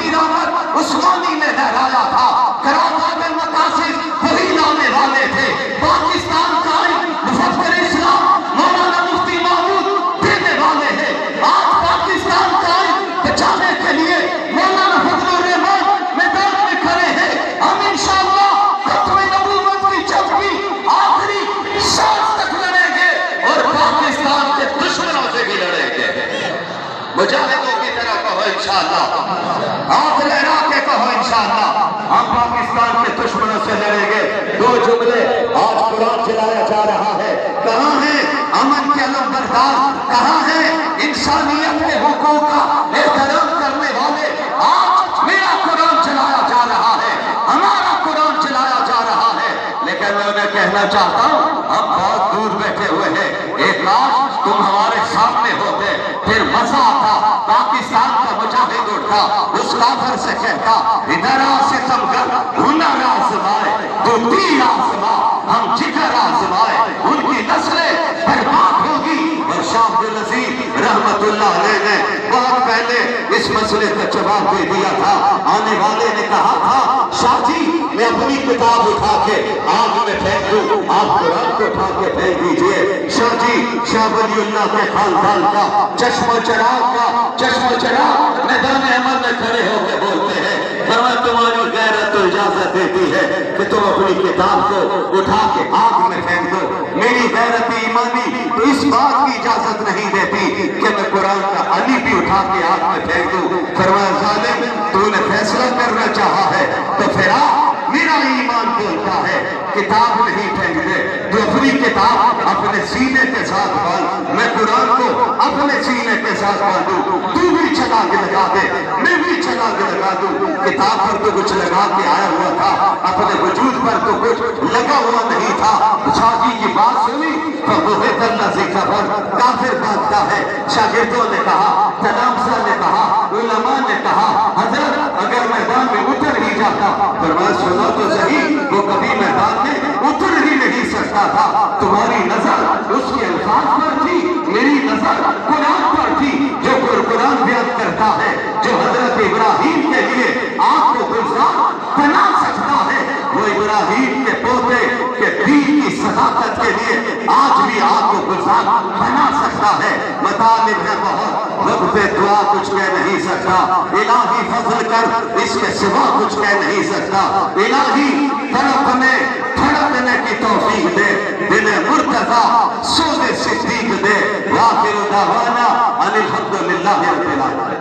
ضمیر احمد عثمانی نے لہرایا تھا، قرارداد مقاصد وہی لانے والے تھے، پاکستان قائم مفکر اسلام مولانا مفتی محمود دینے والے ہیں، آج پاکستان قائم بچانے کے لیے مولانا فضل الرحمان میدان میں کھڑے ہیں۔ ہم انشاءاللہ ختم نبوت کی جنگ کی آخری سانس تک لڑیں گے اور پاکستان کے دشمنوں سے بھی لڑیں گے۔ مجاہدوں کی طرح کہو انشاءاللہ، ہاتھ لہرا کے کہو انشاءاللہ، ہم پاکستان کے دشمنوں سے لڑیں گے۔ دو جملے آج قرآن چلایا جا رہا ہے، کہاں ہے امن کے علم بردار، کہاں ہے انسانیت کے حقوق کا احترام کرنے والے؟ آج میرا قرآن چلایا جا رہا ہے، ہمارا قرآن چلایا جا رہا ہے، لیکن میں انہیں کہنا چاہتا ہوں ہم بہت دور بیٹھے ہوئے ہیں، ایک کاش تم ہمارے سامنے ہوتے، پھر مزہ آتا، پاکستان کا مجاہد اٹھتا، اس کافر سے کہتا ادھر آ ستم گر ہنر آزمائے، تو تیر آزما ہم جگر آزمائے، ان کی نسلیں برباد ہوگی۔ اور شاہ عبدالعزیز رحمت اللہ علیہ نے بہت پہلے اس مسئلے کا جواب دے دیا تھا، آنے والے نے کہا تھا شاہ جی میں اپنی کتاب اٹھا کے آگ میں پھینک دوں، آپ قرآن کو اٹھا کے پھینک دیجئے۔ شاہ جی شاہ ولی اللہ کے خاندان کا چشم و چراغ میدان احمد میں کھڑے ہو کے بولتے ہیں، فرمایا تمہاری غیرت تو اجازت دیتی ہے کہ تم اپنی کتاب کو اٹھا کے آگ میں پھینک دو، میری غیرت ایمانی تو اس بات کی اجازت نہیں دیتی کہ میں قرآن کا علی بھی اٹھا کے آگ میں پھینک دوں۔ فرمایا ظالم تو نے فیصلہ کرنا چاہا ہے تو پھر میرا ایمان بولتا ہے کتاب نہیں پھینک دے، تو اپنی کتاب اپنے سینے کے ساتھ باندھ، میں قرآن کو اپنے سینے کے ساتھ باندھوں، تو بھی چلا کے لگا دے، میں بھی چلا کے لگا دوں۔ کتاب پر تو کچھ لگا کے آیا ہوا تھا، اپنے وجود پر تو کچھ لگا ہوا نہیں تھا۔ شاہ جی کی بات سنی تو بہت اللہ سے خبر کافر بانٹتا ہے۔ شاگردوں نے کہا، تلامذہ نے کہا، علماء نے کہا حضرت اگر میدان میں اتر ہی جاتا، فرمایا سنو تو صحیح وہ کبھی میدان میں اتر ہی نہیں سکتا تھا، تمہاری نظر اس کے الفاظ پر تھی، میری نظر قرآن پر تھی، جو قرآن بیان کرتا ہے جو حضرت ابراہیم کے لیے آگ کو گلزار بنا سکتا ہے، وہ ابراہیم کے پوتے کے دین کی صداقت کے لیے آج بھی آگ کو گلزار بنا سکتا ہے۔ مطالب ہے بہت، وقت دعا کچھ کہہ نہیں سکتا، الہی فضل کر اس کے سوا کچھ کہہ نہیں سکتا، الہی دھڑکنے کی توفیق دے، دل مرتضی سود صدیق دے، وآخر دعوانا ان الحمدللہ رب العالمین۔